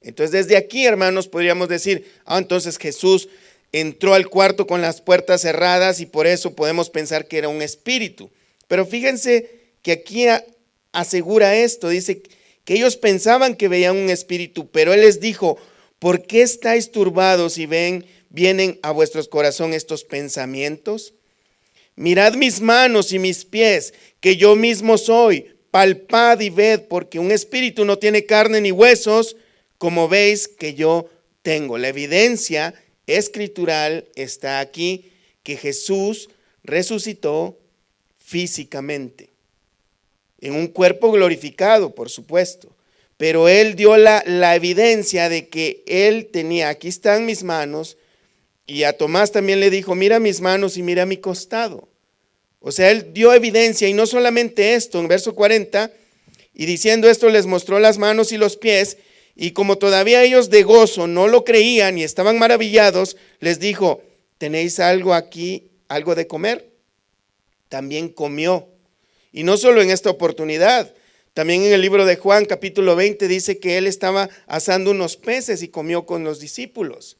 Entonces, desde aquí, hermanos, podríamos decir: entonces Jesús entró al cuarto con las puertas cerradas y por eso podemos pensar que era un espíritu. Pero fíjense que aquí asegura esto, dice que ellos pensaban que veían un espíritu, pero Él les dijo: ¿por qué estáis turbados y vienen a vuestros corazones estos pensamientos? Mirad mis manos y mis pies, que yo mismo soy. Palpad y ved, porque un espíritu no tiene carne ni huesos, como veis que yo tengo. La evidencia escritural está aquí, que Jesús resucitó físicamente, en un cuerpo glorificado, por supuesto. Pero Él dio la evidencia de que Él tenía: aquí están mis manos. Y a Tomás también le dijo: mira mis manos y mira mi costado. O sea, Él dio evidencia, y no solamente esto, en verso 40, y diciendo esto les mostró las manos y los pies, y como todavía ellos de gozo no lo creían y estaban maravillados, les dijo: ¿tenéis algo aquí, algo de comer? También comió. Y no solo en esta oportunidad, también en el libro de Juan, capítulo 20, dice que Él estaba asando unos peces y comió con los discípulos.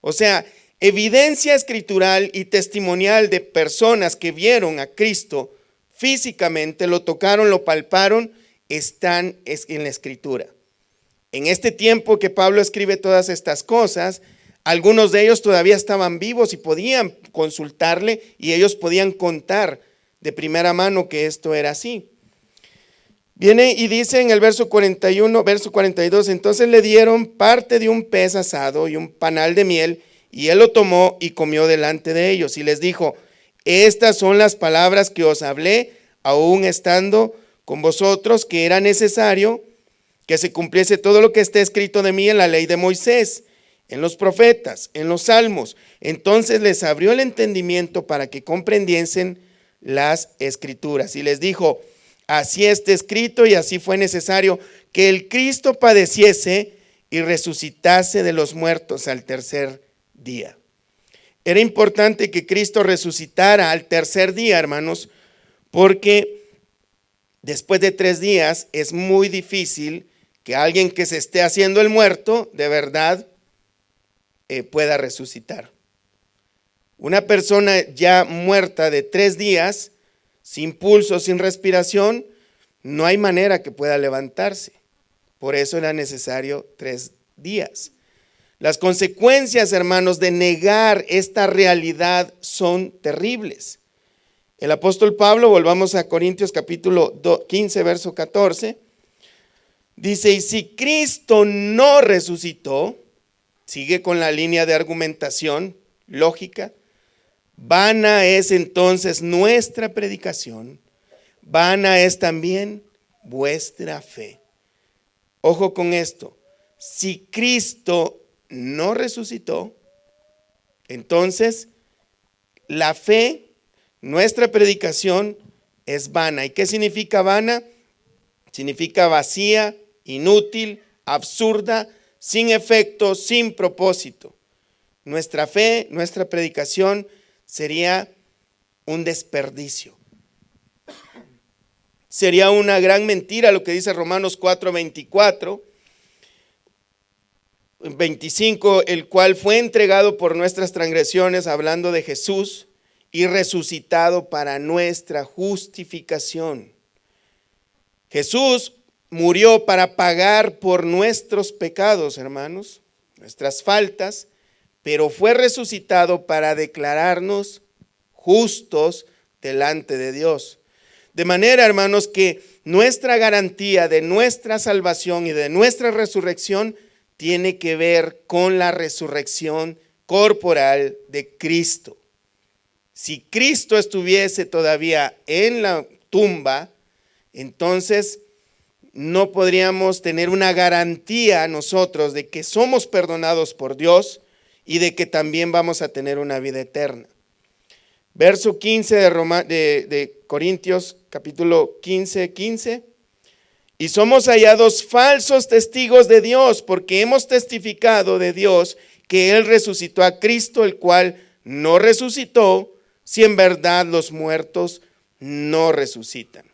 O sea, evidencia escritural y testimonial de personas que vieron a Cristo físicamente, lo tocaron, lo palparon, están en la escritura. En este tiempo que Pablo escribe todas estas cosas, algunos de ellos todavía estaban vivos y podían consultarle, y ellos podían contar de primera mano que esto era así. Viene y dice en el verso 41, verso 42, entonces le dieron parte de un pez asado y un panal de miel, y Él lo tomó y comió delante de ellos, y les dijo: estas son las palabras que os hablé, aún estando con vosotros, que era necesario que se cumpliese todo lo que está escrito de mí en la ley de Moisés, en los profetas, en los salmos. Entonces les abrió el entendimiento para que comprendiesen las escrituras, y les dijo: así está escrito y así fue necesario que el Cristo padeciese y resucitase de los muertos al tercer día. Era importante que Cristo resucitara al tercer día, hermanos, porque después de 3 días es muy difícil que alguien que se esté haciendo el muerto de verdad pueda resucitar. Una persona ya muerta de 3 días, sin pulso, sin respiración, no hay manera que pueda levantarse. Por eso era necesario 3 días. Las consecuencias, hermanos, de negar esta realidad son terribles. El apóstol Pablo, volvamos a Corintios capítulo 15, verso 14, dice: y si Cristo no resucitó, sigue con la línea de argumentación lógica, vana es entonces nuestra predicación, vana es también vuestra fe. Ojo con esto: si Cristo no resucitó, entonces la fe, nuestra predicación es vana. ¿Y qué significa vana? Significa vacía, inútil, absurda, sin efecto, sin propósito. Nuestra fe, nuestra predicación sería un desperdicio. Sería una gran mentira lo que dice Romanos 4:24, 25, el cual fue entregado por nuestras transgresiones, hablando de Jesús, y resucitado para nuestra justificación. Jesús murió para pagar por nuestros pecados, hermanos, nuestras faltas, pero fue resucitado para declararnos justos delante de Dios. De manera, hermanos, que nuestra garantía de nuestra salvación y de nuestra resurrección tiene que ver con la resurrección corporal de Cristo. Si Cristo estuviese todavía en la tumba, entonces no podríamos tener una garantía nosotros de que somos perdonados por Dios y de que también vamos a tener una vida eterna. Verso 15 de Corintios, capítulo 15. Y somos hallados falsos testigos de Dios, porque hemos testificado de Dios que Él resucitó a Cristo, el cual no resucitó, si en verdad los muertos no resucitan.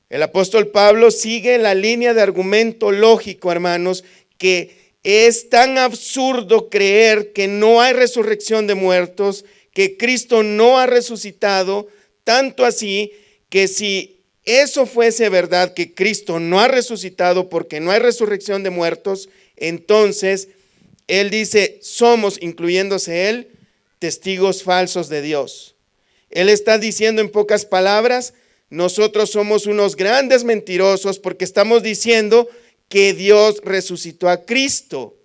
El apóstol Pablo sigue la línea de argumento lógico, hermanos, que es tan absurdo creer que no hay resurrección de muertos, que Cristo no ha resucitado, tanto así que si eso fuese verdad, que Cristo no ha resucitado porque no hay resurrección de muertos, entonces él dice, somos, incluyéndose él, testigos falsos de Dios. Él está diciendo en pocas palabras, nosotros somos unos grandes mentirosos porque estamos diciendo que Dios resucitó a Cristo.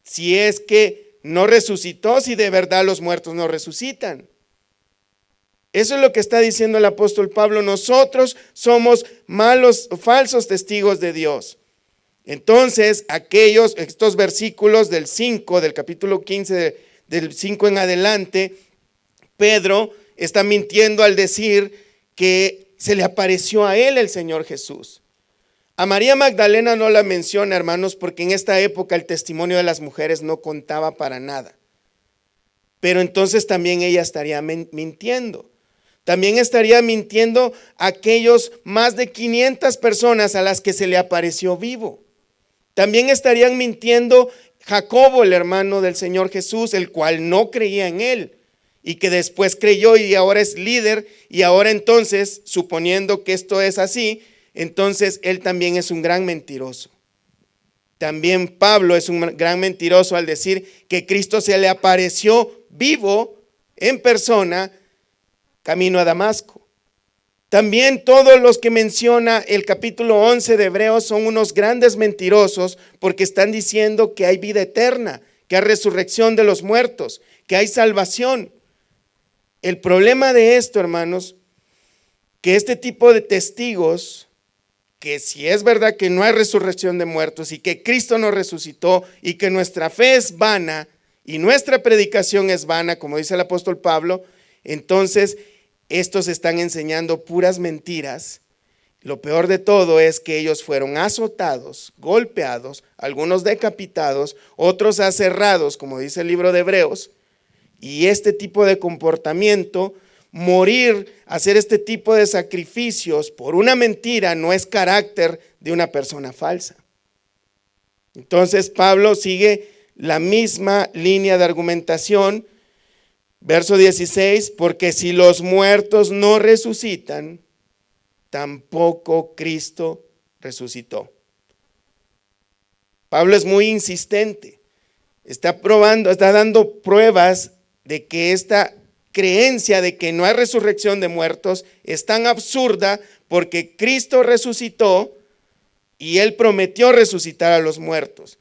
Si es que no resucitó, si de verdad los muertos no resucitan. Eso es lo que está diciendo el apóstol Pablo. Nosotros somos malos, falsos testigos de Dios. Entonces, estos versículos del 5, del capítulo 15, del 5 en adelante, Pedro está mintiendo al decir que se le apareció a él el Señor Jesús. A María Magdalena no la menciona, hermanos, porque en esta época el testimonio de las mujeres no contaba para nada. Pero entonces también ella estaría mintiendo. También estaría mintiendo a aquellos más de 500 personas a las que se le apareció vivo. También estarían mintiendo Jacobo, el hermano del Señor Jesús, el cual no creía en él y que después creyó y ahora es líder, y ahora entonces, suponiendo que esto es así, entonces él también es un gran mentiroso. También Pablo es un gran mentiroso al decir que Cristo se le apareció vivo en persona camino a Damasco. También todos los que menciona el capítulo 11 de Hebreos son unos grandes mentirosos porque están diciendo que hay vida eterna, que hay resurrección de los muertos, que hay salvación. El problema de esto, hermanos, que este tipo de testigos, que si es verdad que no hay resurrección de muertos y que Cristo no resucitó y que nuestra fe es vana y nuestra predicación es vana, como dice el apóstol Pablo, entonces estos están enseñando puras mentiras. Lo peor de todo es que ellos fueron azotados, golpeados, algunos decapitados, otros aserrados, como dice el libro de Hebreos, y este tipo de comportamiento, morir, hacer este tipo de sacrificios por una mentira no es carácter de una persona falsa. Entonces Pablo sigue la misma línea de argumentación. Verso 16, porque si los muertos no resucitan, tampoco Cristo resucitó. Pablo es muy insistente, está dando pruebas de que esta creencia de que no hay resurrección de muertos es tan absurda porque Cristo resucitó y Él prometió resucitar a los muertos.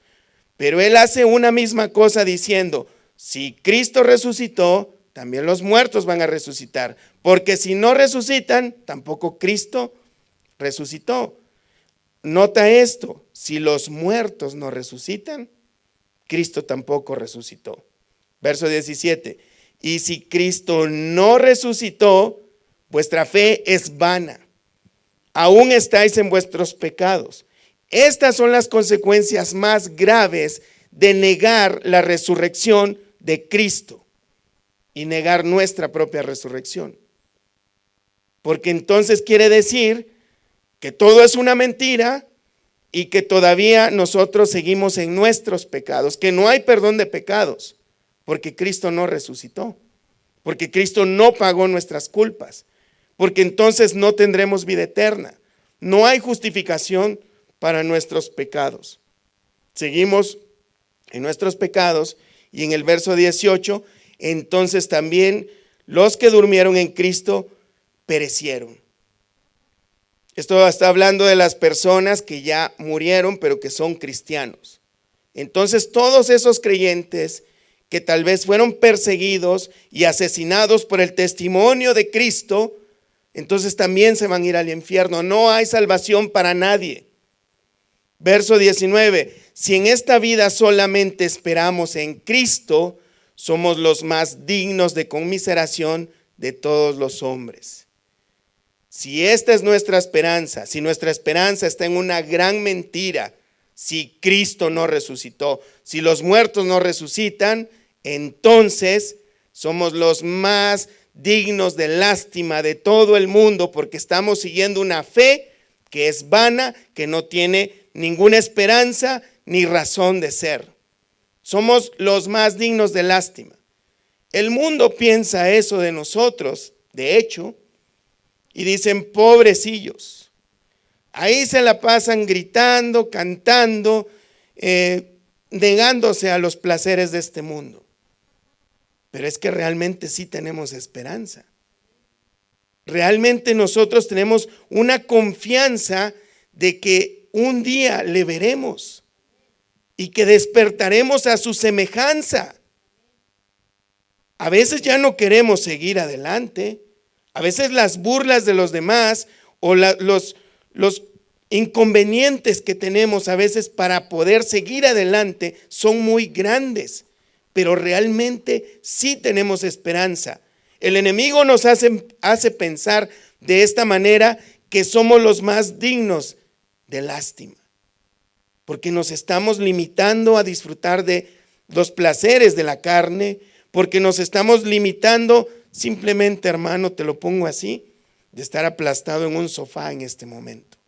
Pero Él hace una misma cosa diciendo, si Cristo resucitó, también los muertos van a resucitar, porque si no resucitan, tampoco Cristo resucitó. Nota esto, si los muertos no resucitan, Cristo tampoco resucitó. Verso 17, y si Cristo no resucitó, vuestra fe es vana, aún estáis en vuestros pecados. Estas son las consecuencias más graves de negar la resurrección de Cristo y negar nuestra propia resurrección. Porque entonces quiere decir que todo es una mentira y que todavía nosotros seguimos en nuestros pecados, que no hay perdón de pecados, porque Cristo no resucitó, porque Cristo no pagó nuestras culpas, porque entonces no tendremos vida eterna. No hay justificación, para nuestros pecados. Seguimos en nuestros pecados y en el verso 18, entonces también los que durmieron en Cristo perecieron. Esto está hablando de las personas que ya murieron, pero que son cristianos. Entonces todos esos creyentes que tal vez fueron perseguidos y asesinados por el testimonio de Cristo, entonces también se van a ir al infierno. No hay salvación para nadie. Verso 19, si en esta vida solamente esperamos en Cristo, somos los más dignos de conmiseración de todos los hombres. Si esta es nuestra esperanza, si nuestra esperanza está en una gran mentira, si Cristo no resucitó, si los muertos no resucitan, entonces somos los más dignos de lástima de todo el mundo, porque estamos siguiendo una fe que es vana, que no tiene ninguna esperanza ni razón de ser. Somos los más dignos de lástima. El mundo piensa eso de nosotros, de hecho, y dicen pobrecillos. Ahí se la pasan gritando, cantando, negándose a los placeres de este mundo. Pero es que realmente sí tenemos esperanza. Realmente nosotros tenemos una confianza de que un día le veremos y que despertaremos a su semejanza. A veces ya no queremos seguir adelante. A veces las burlas de los demás o los inconvenientes que tenemos a veces para poder seguir adelante son muy grandes, pero realmente sí tenemos esperanza. El enemigo nos hace pensar de esta manera que somos los más dignos de lástima, porque nos estamos limitando a disfrutar de los placeres de la carne, porque nos estamos limitando simplemente, hermano, te lo pongo así, de estar aplastado en un sofá en este momento.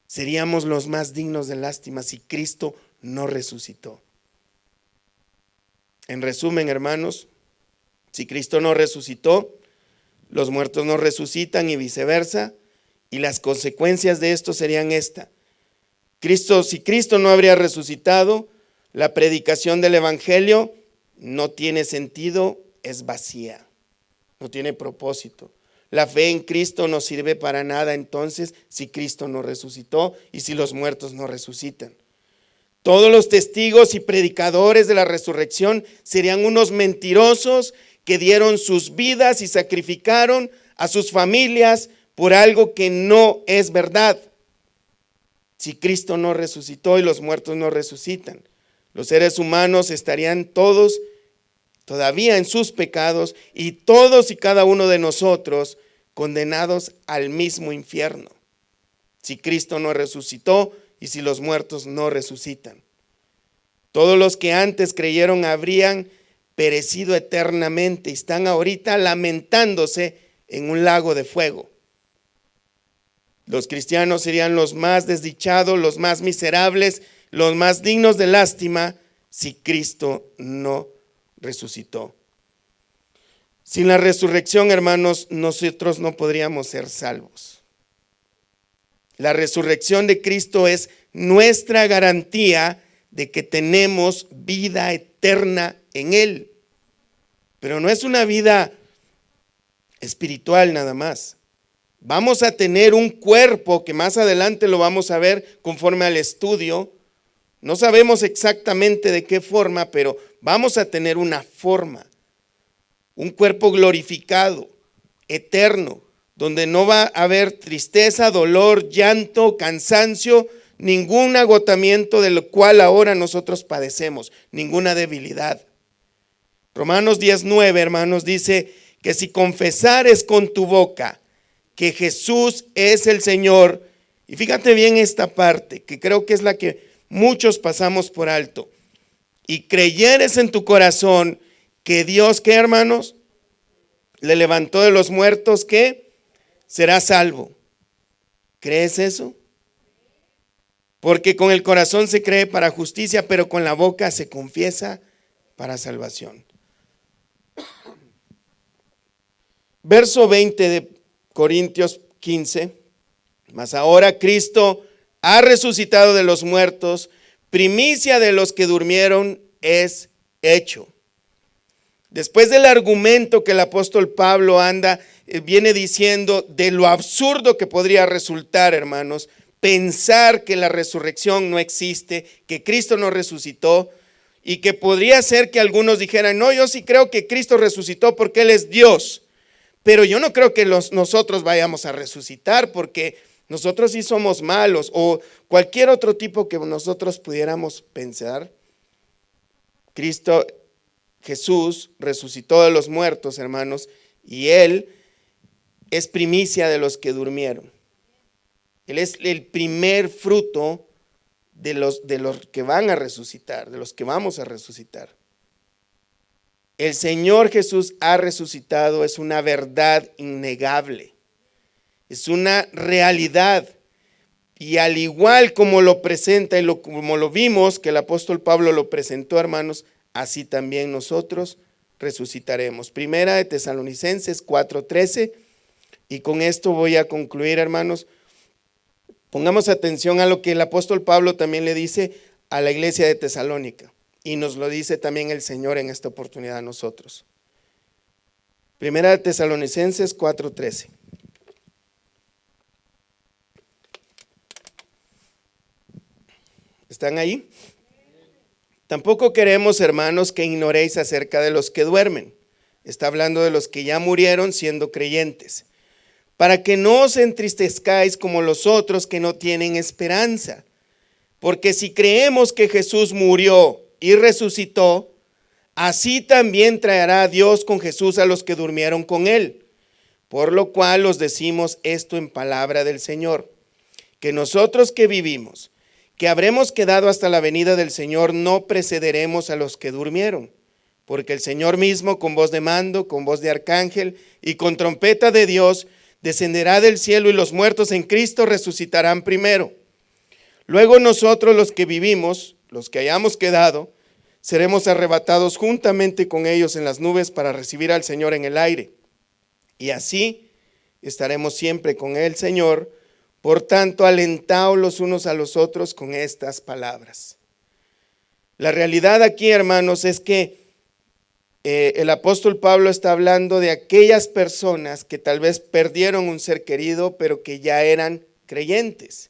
Seríamos los más dignos de lástima si Cristo no resucitó. En resumen, hermanos, si Cristo no resucitó, los muertos no resucitan y viceversa, y las consecuencias de esto serían esta. Si Cristo no habría resucitado, la predicación del evangelio no tiene sentido, es vacía, no tiene propósito. La fe en Cristo no sirve para nada entonces si Cristo no resucitó y si los muertos no resucitan. Todos los testigos y predicadores de la resurrección serían unos mentirosos que dieron sus vidas y sacrificaron a sus familias por algo que no es verdad. Si Cristo no resucitó y los muertos no resucitan, los seres humanos estarían todos todavía en sus pecados y todos y cada uno de nosotros condenados al mismo infierno. Si Cristo no resucitó y si los muertos no resucitan, todos los que antes creyeron habrían perecido eternamente y están ahorita lamentándose en un lago de fuego. Los cristianos serían los más desdichados, los más miserables, los más dignos de lástima si Cristo no resucitó. Sin la resurrección, hermanos, nosotros no podríamos ser salvos. La resurrección de Cristo es nuestra garantía de que tenemos vida eterna en Él. Pero no es una vida espiritual nada más. Vamos a tener un cuerpo que más adelante lo vamos a ver conforme al estudio. No sabemos exactamente de qué forma, pero vamos a tener una forma. Un cuerpo glorificado, eterno, donde no va a haber tristeza, dolor, llanto, cansancio, ningún agotamiento de lo cual ahora nosotros padecemos, ninguna debilidad. Romanos 10:9, hermanos, dice que si confesares con tu boca que Jesús es el Señor, y fíjate bien esta parte, que creo que es la que muchos pasamos por alto, y creyeres en tu corazón que Dios, ¿qué, hermanos? Le levantó de los muertos, ¿qué? Será salvo. ¿Crees eso? Porque con el corazón se cree para justicia, pero con la boca se confiesa para salvación. Verso 20 de Corintios 15 Mas ahora Cristo ha resucitado de los muertos, primicia de los que durmieron es hecho. Después del argumento que el apóstol Pablo viene diciendo de lo absurdo que podría resultar, hermanos, pensar que la resurrección no existe, que Cristo no resucitó, y que podría ser que algunos dijeran, no, yo sí creo que Cristo resucitó porque Él es Dios, pero yo no creo que nosotros vayamos a resucitar porque nosotros sí somos malos, o cualquier otro tipo que nosotros pudiéramos pensar. Jesús resucitó de los muertos, hermanos, y Él es primicia de los que durmieron. Él es el primer fruto de los que van a resucitar, de los que vamos a resucitar. El Señor Jesús ha resucitado, es una verdad innegable, es una realidad. Y al igual como lo presenta y como lo vimos, que el apóstol Pablo lo presentó, hermanos, así también nosotros resucitaremos. Primera de Tesalonicenses 4:13, y con esto voy a concluir, hermanos. Pongamos atención a lo que el apóstol Pablo también le dice a la iglesia de Tesalónica, y nos lo dice también el Señor en esta oportunidad a nosotros. Primera de Tesalonicenses 4:13. ¿Están ahí? Tampoco queremos, hermanos, que ignoréis acerca de los que duermen. Está hablando de los que ya murieron siendo creyentes. Para que no os entristezcáis como los otros que no tienen esperanza. Porque si creemos que Jesús murió y resucitó, así también traerá a Dios con Jesús a los que durmieron con Él. Por lo cual os decimos esto en palabra del Señor, que nosotros que vivimos, que habremos quedado hasta la venida del Señor, no precederemos a los que durmieron. Porque el Señor mismo, con voz de mando, con voz de arcángel y con trompeta de Dios, descenderá del cielo, y los muertos en Cristo resucitarán primero. Luego nosotros, los que vivimos, los que hayamos quedado, seremos arrebatados juntamente con ellos en las nubes para recibir al Señor en el aire. Y así estaremos siempre con el Señor. Por tanto, alentaos los unos a los otros con estas palabras. La realidad aquí, hermanos, es que el apóstol Pablo está hablando de aquellas personas que tal vez perdieron un ser querido, pero que ya eran creyentes.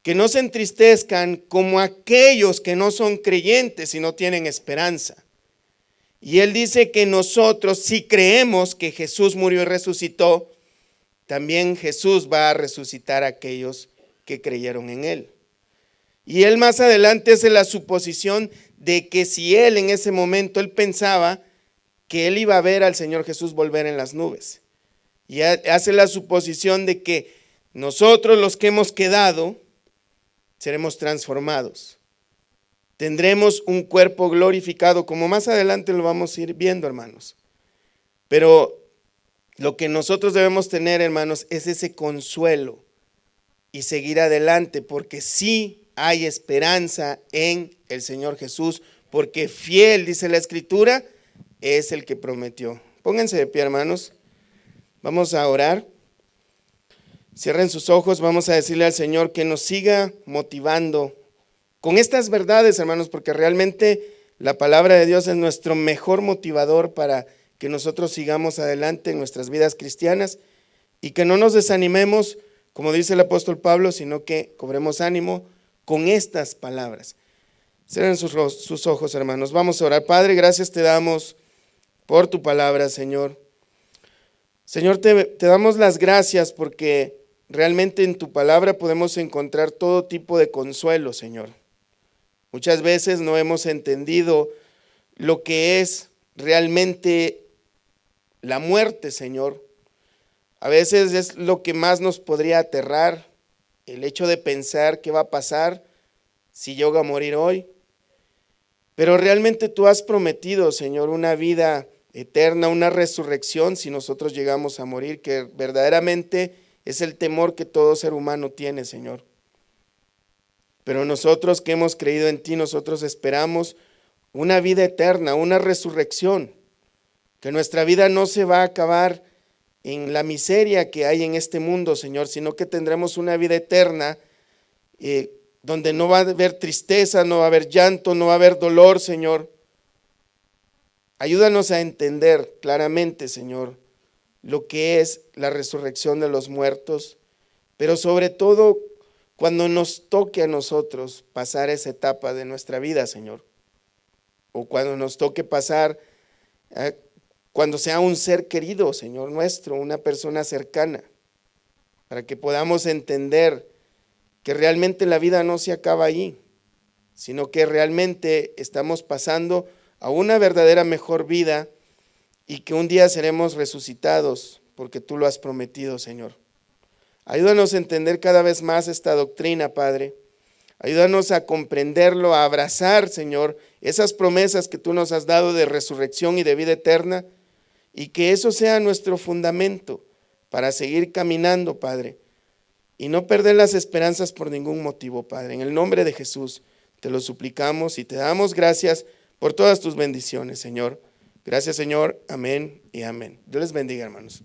Que no se entristezcan como aquellos que no son creyentes y no tienen esperanza. Y él dice que nosotros, si creemos que Jesús murió y resucitó, también Jesús va a resucitar a aquellos que creyeron en Él. Y él más adelante hace la suposición de que si él en ese momento, él pensaba que él iba a ver al Señor Jesús volver en las nubes. Y hace la suposición de que nosotros, los que hemos quedado, seremos transformados. Tendremos un cuerpo glorificado, como más adelante lo vamos a ir viendo, hermanos. Pero lo que nosotros debemos tener, hermanos, es ese consuelo y seguir adelante, porque sí hay esperanza en el Señor Jesús, porque fiel, dice la Escritura, es el que prometió. Pónganse de pie, hermanos. Vamos a orar. Cierren sus ojos, vamos a decirle al Señor que nos siga motivando con estas verdades, hermanos, porque realmente la palabra de Dios es nuestro mejor motivador para que nosotros sigamos adelante en nuestras vidas cristianas y que no nos desanimemos, como dice el apóstol Pablo, sino que cobremos ánimo con estas palabras. Cierren sus ojos, hermanos. Vamos a orar. Padre, gracias te damos por tu palabra, Señor. Señor, te damos las gracias porque realmente en tu palabra podemos encontrar todo tipo de consuelo, Señor. Muchas veces no hemos entendido lo que es realmente la muerte, Señor. A veces es lo que más nos podría aterrar, el hecho de pensar qué va a pasar si llego a morir hoy. Pero realmente tú has prometido, Señor, una vida eterna, una resurrección si nosotros llegamos a morir, que verdaderamente es el temor que todo ser humano tiene, Señor. Pero nosotros que hemos creído en ti, nosotros esperamos una vida eterna, una resurrección, que nuestra vida no se va a acabar en la miseria que hay en este mundo, Señor, sino que tendremos una vida eterna donde no va a haber tristeza, no va a haber llanto, no va a haber dolor, Señor. Ayúdanos a entender claramente, Señor, lo que es la resurrección de los muertos, pero sobre todo cuando nos toque a nosotros pasar esa etapa de nuestra vida, Señor, o cuando nos toque pasar, cuando sea un ser querido, Señor nuestro, una persona cercana, para que podamos entender que realmente la vida no se acaba allí, sino que realmente estamos pasando a una verdadera mejor vida y que un día seremos resucitados, porque tú lo has prometido, Señor. Ayúdanos a entender cada vez más esta doctrina, Padre. Ayúdanos a comprenderlo, a abrazar, Señor, esas promesas que tú nos has dado de resurrección y de vida eterna, y que eso sea nuestro fundamento para seguir caminando, Padre, y no perder las esperanzas por ningún motivo, Padre. En el nombre de Jesús te lo suplicamos y te damos gracias por todas tus bendiciones, Señor. Gracias, Señor. Amén y amén. Dios les bendiga, hermanos.